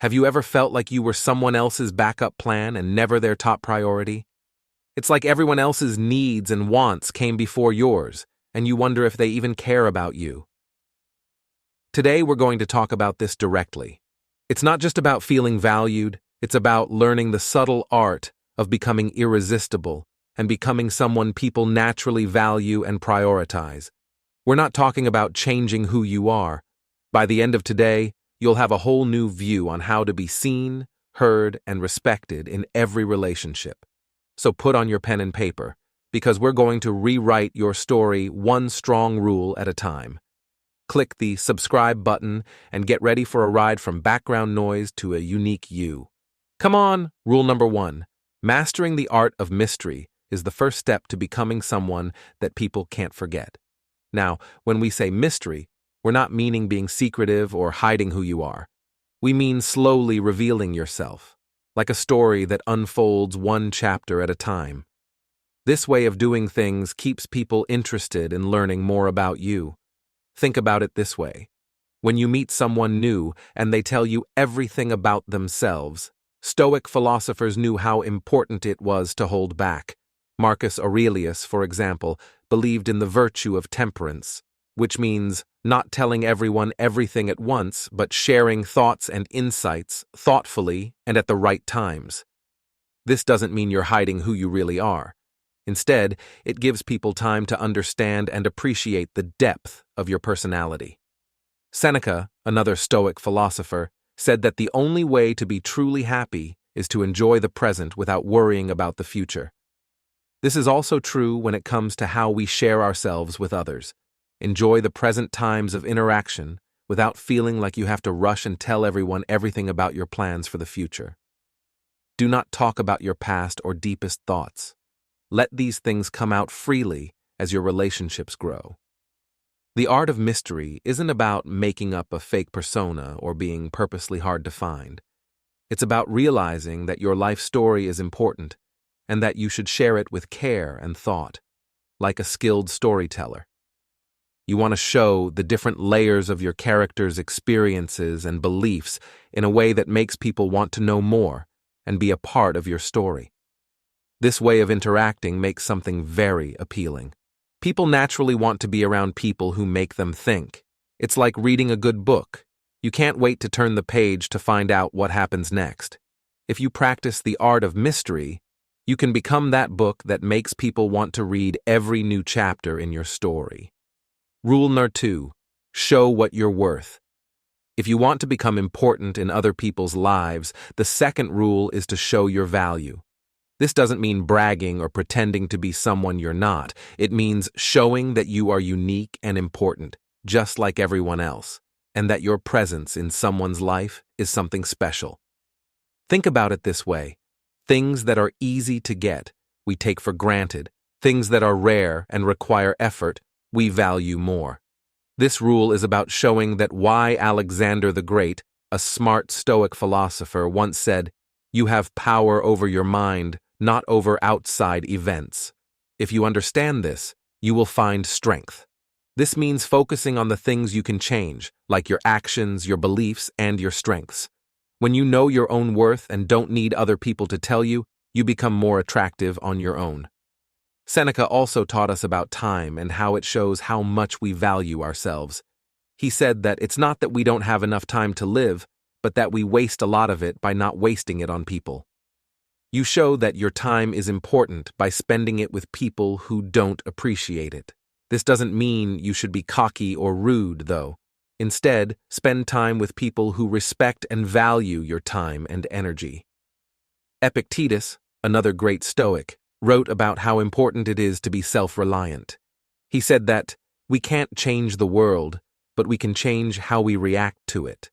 Have you ever felt like you were someone else's backup plan and never their top priority? It's like everyone else's needs and wants came before yours, and you wonder if they even care about you. Today we're going to talk about this directly. It's not just about feeling valued, it's about learning the subtle art of becoming irresistible and becoming someone people naturally value and prioritize. We're not talking about changing who you are. By the end of today, you'll have a whole new view on how to be seen, heard, and respected in every relationship. So put on your pen and paper, because we're going to rewrite your story one strong rule at a time. Click the subscribe button and get ready for a ride from background noise to a unique you. Come on, rule number 1. Mastering the art of mystery is the first step to becoming someone that people can't forget. Now, when we say mystery, we're not meaning being secretive or hiding who you are. We mean slowly revealing yourself, like a story that unfolds one chapter at a time. This way of doing things keeps people interested in learning more about you. Think about it this way. When you meet someone new and they tell you everything about themselves, Stoic philosophers knew how important it was to hold back. Marcus Aurelius, for example, believed in the virtue of temperance, which means not telling everyone everything at once, but sharing thoughts and insights thoughtfully and at the right times. This doesn't mean you're hiding who you really are. Instead, it gives people time to understand and appreciate the depth of your personality. Seneca, another Stoic philosopher, said that the only way to be truly happy is to enjoy the present without worrying about the future. This is also true when it comes to how we share ourselves with others. Enjoy the present times of interaction without feeling like you have to rush and tell everyone everything about your plans for the future. Do not talk about your past or deepest thoughts. Let these things come out freely as your relationships grow. The art of mystery isn't about making up a fake persona or being purposely hard to find. It's about realizing that your life story is important and that you should share it with care and thought, like a skilled storyteller. You want to show the different layers of your character's experiences and beliefs in a way that makes people want to know more and be a part of your story. This way of interacting makes something very appealing. People naturally want to be around people who make them think. It's like reading a good book. You can't wait to turn the page to find out what happens next. If you practice the art of mystery, you can become that book that makes people want to read every new chapter in your story. Rule number 2. Show what you're worth. If you want to become important in other people's lives, the second rule is to show your value. This doesn't mean bragging or pretending to be someone you're not. It means showing that you are unique and important, just like everyone else, and that your presence in someone's life is something special. Think about it this way. Things that are easy to get, we take for granted. Things that are rare and require effort, we value more. This rule is about showing that why Alexander the Great, a smart Stoic philosopher, once said, "You have power over your mind, not over outside events." If you understand this, you will find strength. This means focusing on the things you can change, like your actions, your beliefs, and your strengths. When you know your own worth and don't need other people to tell you, you become more attractive on your own. Seneca also taught us about time and how it shows how much we value ourselves. He said that it's not that we don't have enough time to live, but that we waste a lot of it by not wasting it on people. You show that your time is important by spending it with people who don't appreciate it. This doesn't mean you should be cocky or rude, though. Instead, spend time with people who respect and value your time and energy. Epictetus, another great Stoic, wrote about how important it is to be self-reliant. He said that we can't change the world, but we can change how we react to it.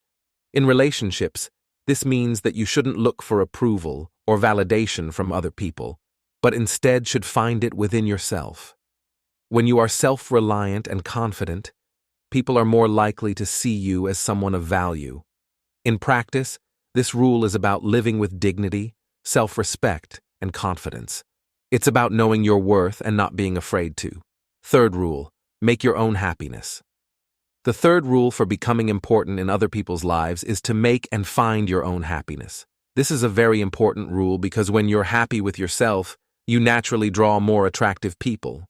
In relationships, this means that you shouldn't look for approval or validation from other people, but instead should find it within yourself. When you are self-reliant and confident, people are more likely to see you as someone of value. In practice, this rule is about living with dignity, self-respect, and confidence. It's about knowing your worth and not being afraid to. Third rule, make your own happiness. The third rule for becoming important in other people's lives is to make and find your own happiness. This is a very important rule because when you're happy with yourself, you naturally draw more attractive people.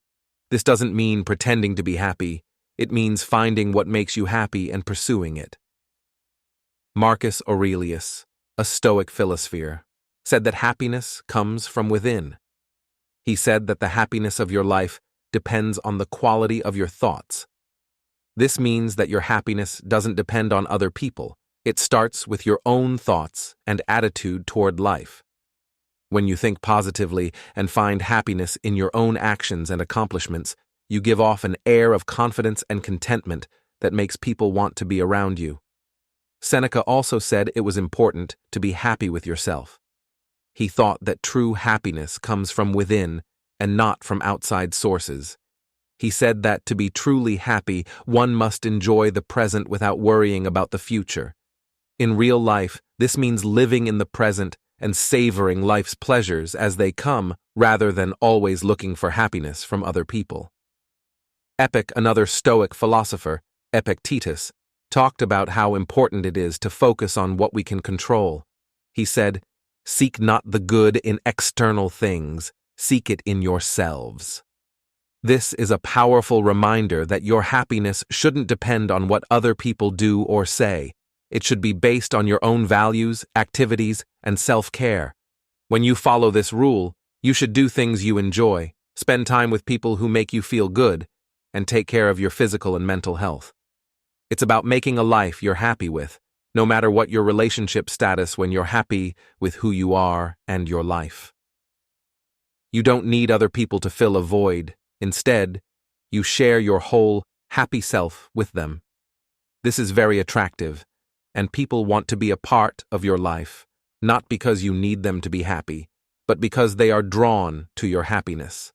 This doesn't mean pretending to be happy, it means finding what makes you happy and pursuing it. Marcus Aurelius, a Stoic philosopher, said that happiness comes from within. He said that the happiness of your life depends on the quality of your thoughts. This means that your happiness doesn't depend on other people. It starts with your own thoughts and attitude toward life. When you think positively and find happiness in your own actions and accomplishments, you give off an air of confidence and contentment that makes people want to be around you. Seneca also said it was important to be happy with yourself. He thought that true happiness comes from within and not from outside sources. He said that to be truly happy, one must enjoy the present without worrying about the future. In real life, this means living in the present and savoring life's pleasures as they come rather than always looking for happiness from other people. Another Stoic philosopher, Epictetus, talked about how important it is to focus on what we can control. He said, "Seek not the good in external things, seek it in yourselves." This is a powerful reminder that your happiness shouldn't depend on what other people do or say. It should be based on your own values, activities, and self-care. When you follow this rule, you should do things you enjoy, spend time with people who make you feel good, and take care of your physical and mental health. It's about making a life you're happy with, no matter what your relationship status, when you're happy with who you are and your life. You don't need other people to fill a void. Instead, you share your whole, happy self with them. This is very attractive, and people want to be a part of your life, not because you need them to be happy, but because they are drawn to your happiness.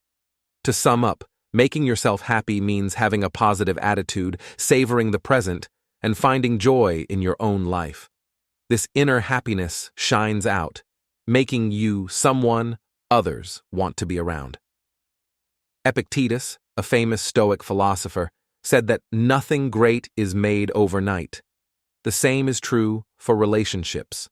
To sum up, making yourself happy means having a positive attitude, savoring the present, and finding joy in your own life. This inner happiness shines out, making you someone others want to be around. Epictetus, a famous Stoic philosopher, said that nothing great is made overnight. The same is true for relationships.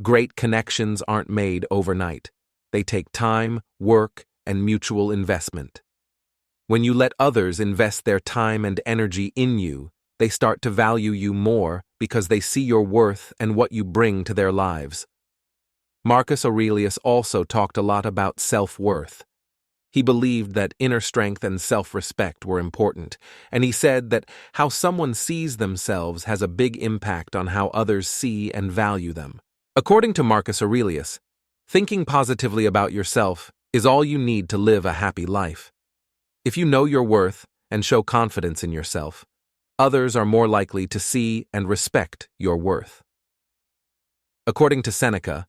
Great connections aren't made overnight. They take time, work, and mutual investment. When you let others invest their time and energy in you, they start to value you more because they see your worth and what you bring to their lives. Marcus Aurelius also talked a lot about self-worth. He believed that inner strength and self-respect were important, and he said that how someone sees themselves has a big impact on how others see and value them. According to Marcus Aurelius, thinking positively about yourself is all you need to live a happy life. If you know your worth and show confidence in yourself, others are more likely to see and respect your worth. According to Seneca,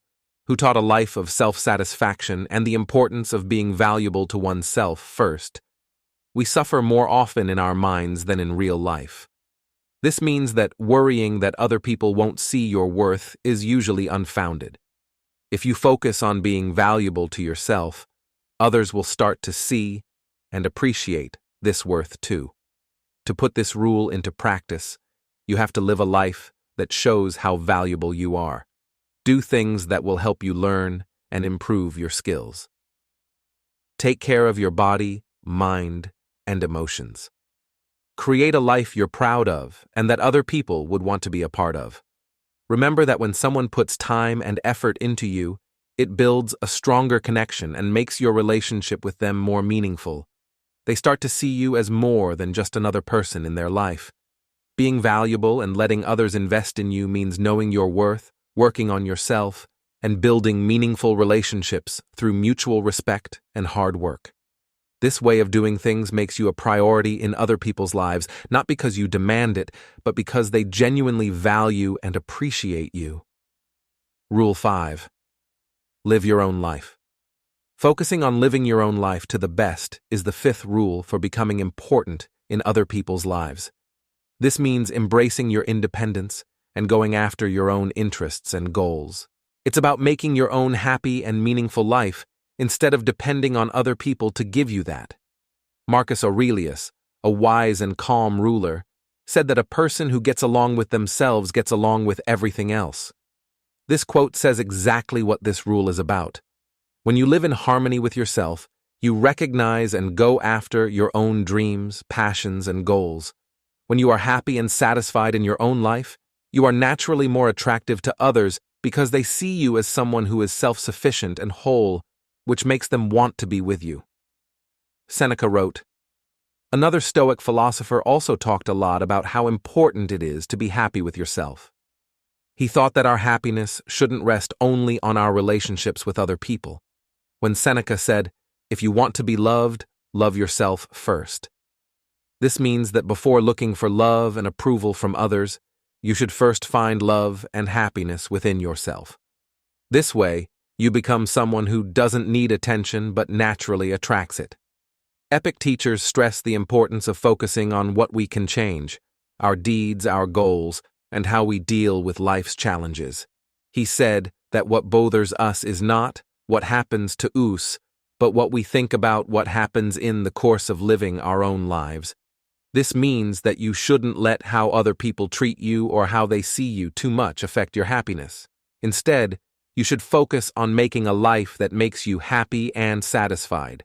who taught a life of self-satisfaction and the importance of being valuable to oneself first, we suffer more often in our minds than in real life. This means that worrying that other people won't see your worth is usually unfounded. If you focus on being valuable to yourself, others will start to see and appreciate this worth too. To put this rule into practice, you have to live a life that shows how valuable you are. Do things that will help you learn and improve your skills. Take care of your body, mind, and emotions. Create a life you're proud of and that other people would want to be a part of. Remember that when someone puts time and effort into you, it builds a stronger connection and makes your relationship with them more meaningful. They start to see you as more than just another person in their life. Being valuable and letting others invest in you means knowing your worth, working on yourself, and building meaningful relationships through mutual respect and hard work. This way of doing things makes you a priority in other people's lives, not because you demand it, but because they genuinely value and appreciate you. Rule 5. Live your own life. Focusing on living your own life to the best is the 5th rule for becoming important in other people's lives. This means embracing your independence and going after your own interests and goals. It's about making your own happy and meaningful life instead of depending on other people to give you that. Marcus Aurelius, a wise and calm ruler, said that a person who gets along with themselves gets along with everything else. This quote says exactly what this rule is about. When you live in harmony with yourself, you recognize and go after your own dreams, passions, and goals. When you are happy and satisfied in your own life, you are naturally more attractive to others because they see you as someone who is self-sufficient and whole, which makes them want to be with you. Seneca wrote, "Another Stoic philosopher also talked a lot about how important it is to be happy with yourself. He thought that our happiness shouldn't rest only on our relationships with other people. When Seneca said, 'If you want to be loved, love yourself first.' This means that before looking for love and approval from others, you should first find love and happiness within yourself. This way, you become someone who doesn't need attention but naturally attracts it." Epic teachers stress the importance of focusing on what we can change, our deeds, our goals, and how we deal with life's challenges. He said that what bothers us is not what happens to us, but what we think about what happens in the course of living our own lives. This means that you shouldn't let how other people treat you or how they see you too much affect your happiness. Instead, you should focus on making a life that makes you happy and satisfied.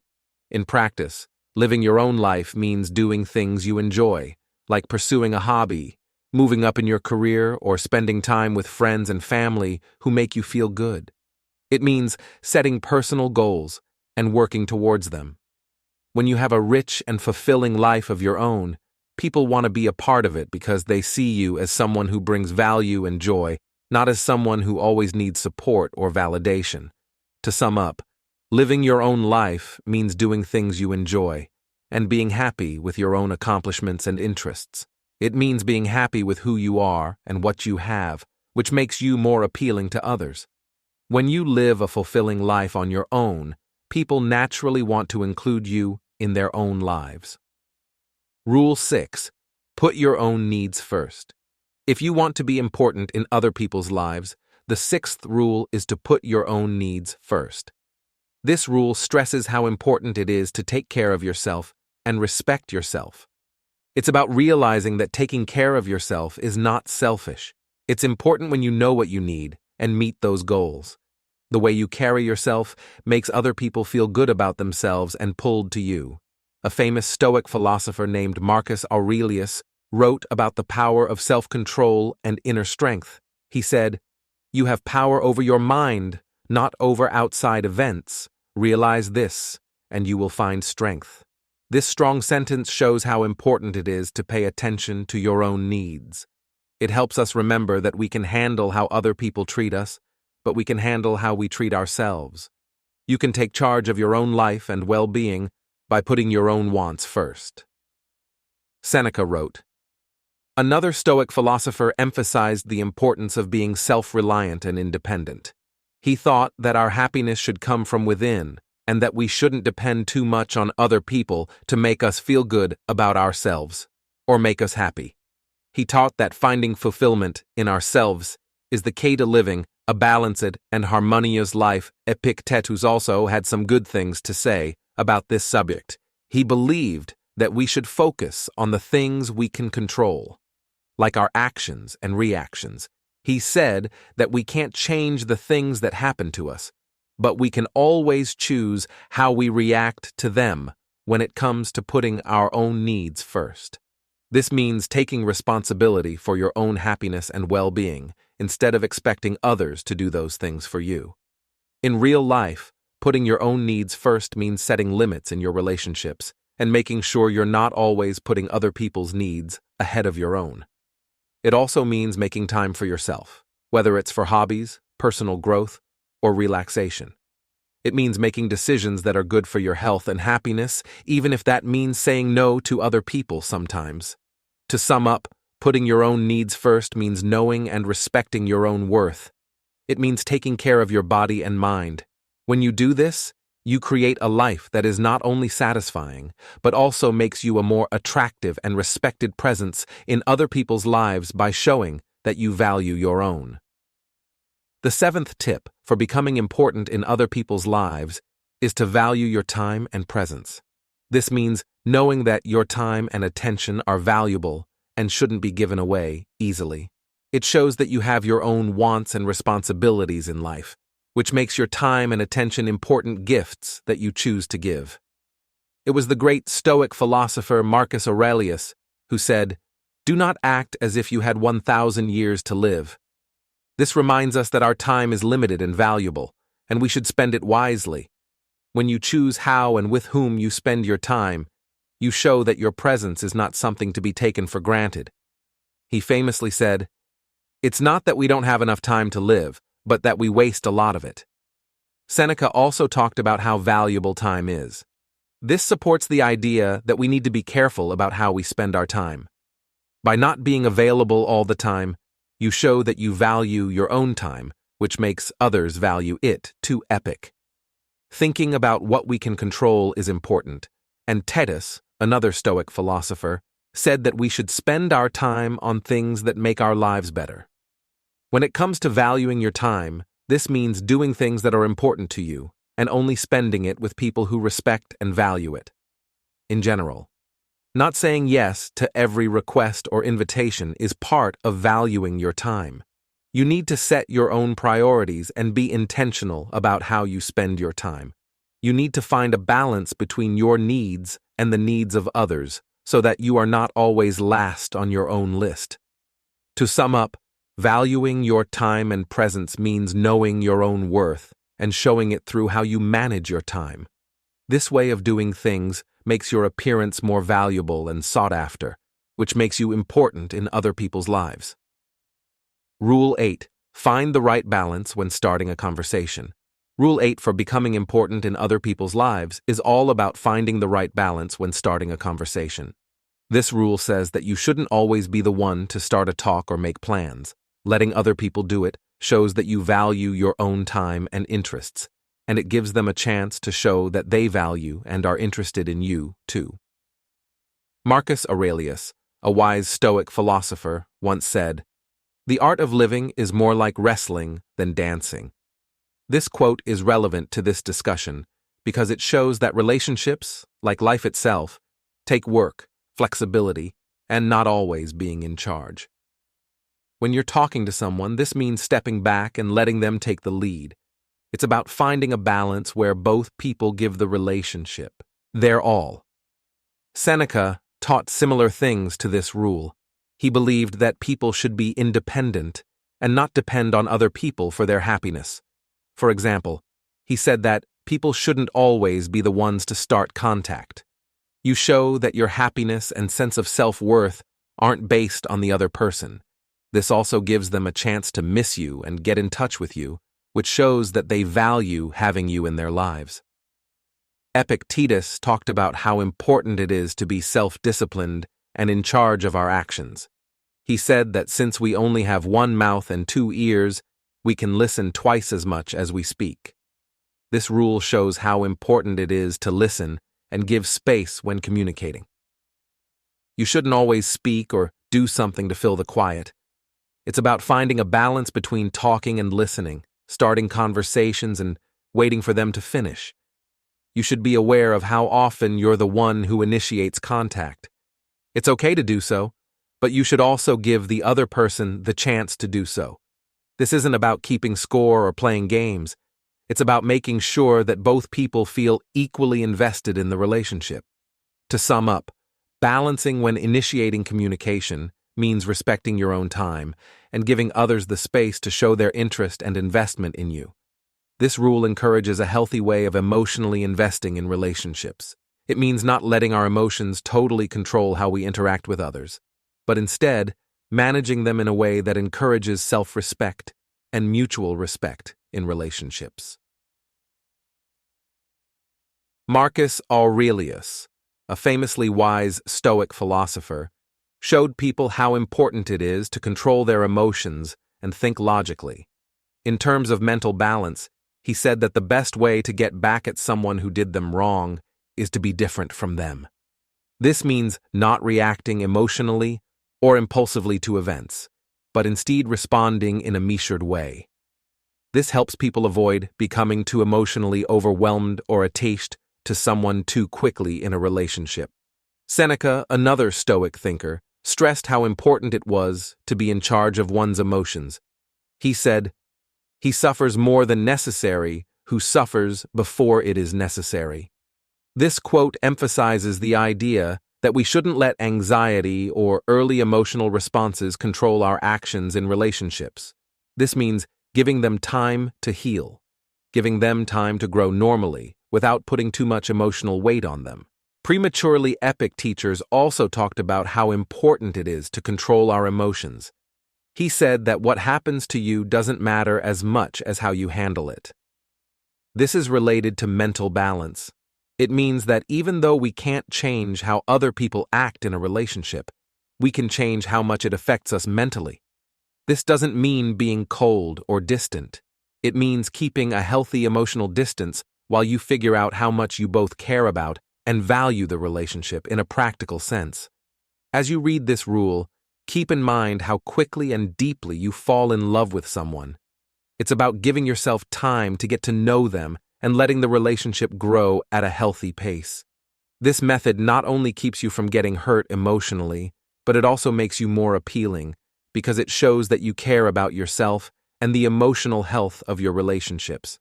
In practice, living your own life means doing things you enjoy, like pursuing a hobby, moving up in your career, or spending time with friends and family who make you feel good. It means setting personal goals and working towards them. When you have a rich and fulfilling life of your own, people want to be a part of it because they see you as someone who brings value and joy, not as someone who always needs support or validation. To sum up, living your own life means doing things you enjoy and being happy with your own accomplishments and interests. It means being happy with who you are and what you have, which makes you more appealing to others. When you live a fulfilling life on your own, people naturally want to include you in their own lives. Rule 6. Put your own needs first. If you want to be important in other people's lives, the 6th rule is to put your own needs first. This rule stresses how important it is to take care of yourself and respect yourself. It's about realizing that taking care of yourself is not selfish. It's important when you know what you need and meet those goals. The way you carry yourself makes other people feel good about themselves and pulled to you. A famous Stoic philosopher named Marcus Aurelius wrote about the power of self-control and inner strength. He said, "You have power over your mind, not over outside events. Realize this, and you will find strength." This strong sentence shows how important it is to pay attention to your own needs. It helps us remember that we can handle how other people treat us, but we can handle how we treat ourselves. You can take charge of your own life and well-being by putting your own wants first. Seneca wrote, "Another Stoic philosopher emphasized the importance of being self-reliant and independent. He thought that our happiness should come from within, and that we shouldn't depend too much on other people to make us feel good about ourselves, or make us happy. He taught that finding fulfillment in ourselves is the key to living a balanced and harmonious life." Epictetus also had some good things to say about this subject. He believed that we should focus on the things we can control, like our actions and reactions. He said that we can't change the things that happen to us, but we can always choose how we react to them when it comes to putting our own needs first. This means taking responsibility for your own happiness and well-being instead of expecting others to do those things for you. In real life, putting your own needs first means setting limits in your relationships and making sure you're not always putting other people's needs ahead of your own. It also means making time for yourself, whether it's for hobbies, personal growth, or relaxation. It means making decisions that are good for your health and happiness, even if that means saying no to other people sometimes. To sum up, putting your own needs first means knowing and respecting your own worth. It means taking care of your body and mind. When you do this, you create a life that is not only satisfying, but also makes you a more attractive and respected presence in other people's lives by showing that you value your own. The 7th tip for becoming important in other people's lives is to value your time and presence. This means knowing that your time and attention are valuable and shouldn't be given away easily. It shows that you have your own wants and responsibilities in life, which makes your time and attention important gifts that you choose to give. It was the great Stoic philosopher Marcus Aurelius who said, "Do not act as if you had 1,000 years to live." This reminds us that our time is limited and valuable, and we should spend it wisely. When you choose how and with whom you spend your time, you show that your presence is not something to be taken for granted. He famously said, "It's not that we don't have enough time to live, but that we waste a lot of it." Seneca also talked about how valuable time is. This supports the idea that we need to be careful about how we spend our time. By not being available all the time, you show that you value your own time, which makes others value it too. Epic. Thinking about what we can control is important, and Titus, another Stoic philosopher, said that we should spend our time on things that make our lives better. When it comes to valuing your time, this means doing things that are important to you, and only spending it with people who respect and value it. In general, not saying yes to every request or invitation is part of valuing your time. You need to set your own priorities and be intentional about how you spend your time. You need to find a balance between your needs and the needs of others so that you are not always last on your own list. To sum up, valuing your time and presence means knowing your own worth and showing it through how you manage your time. This way of doing things makes your appearance more valuable and sought after, which makes you important in other people's lives. Rule 8. Find the right balance when starting a conversation. Rule 8 for becoming important in other people's lives is all about finding the right balance when starting a conversation. This rule says that you shouldn't always be the one to start a talk or make plans. Letting other people do it shows that you value your own time and interests, and it gives them a chance to show that they value and are interested in you, too. Marcus Aurelius, a wise Stoic philosopher, once said, "The art of living is more like wrestling than dancing." This quote is relevant to this discussion because it shows that relationships, like life itself, take work, flexibility, and not always being in charge. When you're talking to someone, this means stepping back and letting them take the lead. It's about finding a balance where both people give the relationship their all. Seneca taught similar things to this rule. He believed that people should be independent and not depend on other people for their happiness. For example, he said that people shouldn't always be the ones to start contact. You show that your happiness and sense of self-worth aren't based on the other person. This also gives them a chance to miss you and get in touch with you, which shows that they value having you in their lives. Epictetus talked about how important it is to be self-disciplined and in charge of our actions. He said that since we only have one mouth and two ears, we can listen twice as much as we speak. This rule shows how important it is to listen and give space when communicating. You shouldn't always speak or do something to fill the quiet. It's about finding a balance between talking and listening, starting conversations and waiting for them to finish. You should be aware of how often you're the one who initiates contact. It's okay to do so, but you should also give the other person the chance to do so. This isn't about keeping score or playing games. It's about making sure that both people feel equally invested in the relationship. To sum up, balancing when initiating communication means respecting your own time and giving others the space to show their interest and investment in you. This rule encourages a healthy way of emotionally investing in relationships. It means not letting our emotions totally control how we interact with others, but instead managing them in a way that encourages self-respect and mutual respect in relationships. Marcus Aurelius, a famously wise Stoic philosopher, showed people how important it is to control their emotions and think logically. In terms of mental balance, he said that the best way to get back at someone who did them wrong is to be different from them. This means not reacting emotionally or impulsively to events, but instead responding in a measured way. This helps people avoid becoming too emotionally overwhelmed or attached to someone too quickly in a relationship. Seneca, another Stoic thinker, stressed how important it was to be in charge of one's emotions. He said, "He suffers more than necessary who suffers before it is necessary." This quote emphasizes the idea that we shouldn't let anxiety or early emotional responses control our actions in relationships. This means giving them time to heal, giving them time to grow normally without putting too much emotional weight on them. Prematurely epic teachers also talked about how important it is to control our emotions. He said that what happens to you doesn't matter as much as how you handle it. This is related to mental balance. It means that even though we can't change how other people act in a relationship, we can change how much it affects us mentally. This doesn't mean being cold or distant. It means keeping a healthy emotional distance while you figure out how much you both care about and value the relationship in a practical sense. As you read this rule, keep in mind how quickly and deeply you fall in love with someone. It's about giving yourself time to get to know them and letting the relationship grow at a healthy pace. This method not only keeps you from getting hurt emotionally, but it also makes you more appealing because it shows that you care about yourself and the emotional health of your relationships.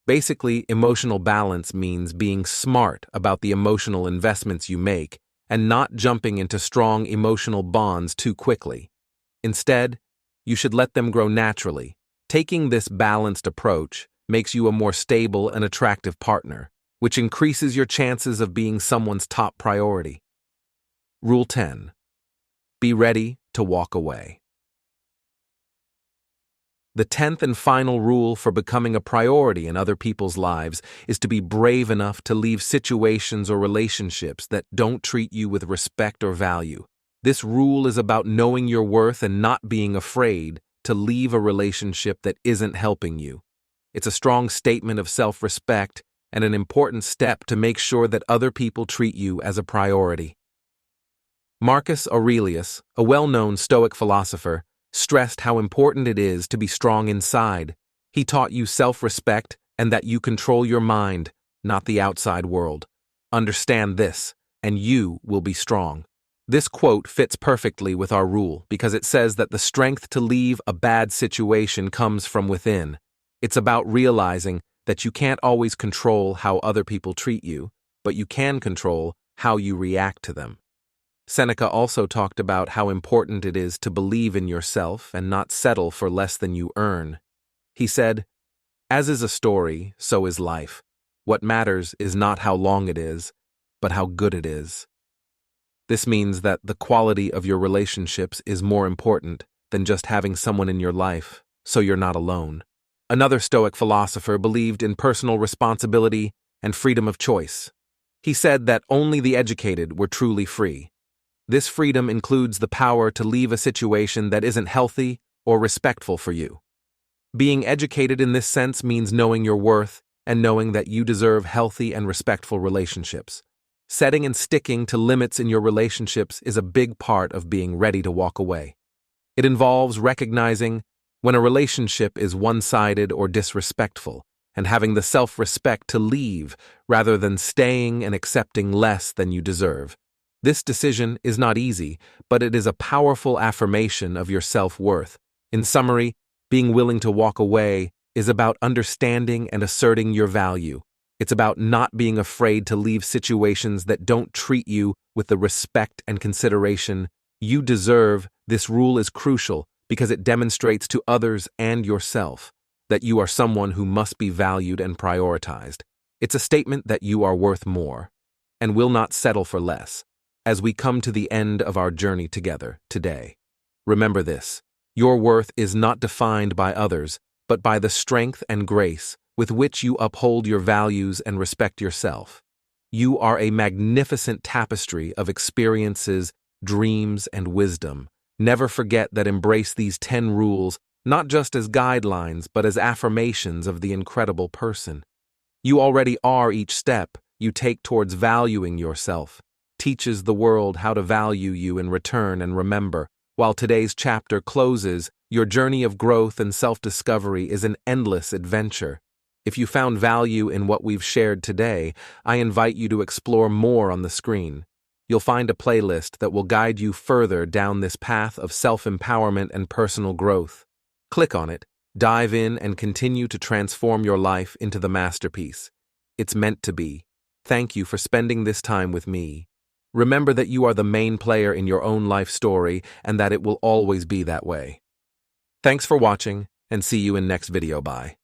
Basically, emotional balance means being smart about the emotional investments you make and not jumping into strong emotional bonds too quickly. Instead, you should let them grow naturally. Taking this balanced approach makes you a more stable and attractive partner, which increases your chances of being someone's top priority. Rule 10. Be ready to walk away. The 10th and final rule for becoming a priority in other people's lives is to be brave enough to leave situations or relationships that don't treat you with respect or value. This rule is about knowing your worth and not being afraid to leave a relationship that isn't helping you. It's a strong statement of self-respect and an important step to make sure that other people treat you as a priority. Marcus Aurelius, a well-known Stoic philosopher, stressed how important it is to be strong inside. He taught you self-respect and that you control your mind, not the outside world. Understand this, and you will be strong. This quote fits perfectly with our rule because it says that the strength to leave a bad situation comes from within. It's about realizing that you can't always control how other people treat you, but you can control how you react to them. Seneca also talked about how important it is to believe in yourself and not settle for less than you earn. He said, "As is a story, so is life. What matters is not how long it is, but how good it is." This means that the quality of your relationships is more important than just having someone in your life, so you're not alone. Another Stoic philosopher believed in personal responsibility and freedom of choice. He said that only the educated were truly free. This freedom includes the power to leave a situation that isn't healthy or respectful for you. Being educated in this sense means knowing your worth and knowing that you deserve healthy and respectful relationships. Setting and sticking to limits in your relationships is a big part of being ready to walk away. It involves recognizing when a relationship is one-sided or disrespectful, and having the self-respect to leave rather than staying and accepting less than you deserve. This decision is not easy, but it is a powerful affirmation of your self-worth. In summary, being willing to walk away is about understanding and asserting your value. It's about not being afraid to leave situations that don't treat you with the respect and consideration you deserve. This rule is crucial because it demonstrates to others and yourself that you are someone who must be valued and prioritized. It's a statement that you are worth more and will not settle for less. As we come to the end of our journey together today, remember this: your worth is not defined by others, but by the strength and grace with which you uphold your values and respect yourself. You are a magnificent tapestry of experiences, dreams, and wisdom. Never forget that embrace these 10 rules not just as guidelines, but as affirmations of the incredible person you already are. Each step you take towards valuing yourself teaches the world how to value you in return. And remember, while today's chapter closes, your journey of growth and self-discovery is an endless adventure. If you found value in what we've shared today, I invite you to explore more on the screen. you'll find a playlist that will guide you further down this path of self-empowerment and personal growth. Click on it, dive in, and continue to transform your life into the masterpiece it's meant to be. Thank you for spending this time with me. Remember that you are the main player in your own life story and that it will always be that way. Thanks for watching, and see you in next video. Bye.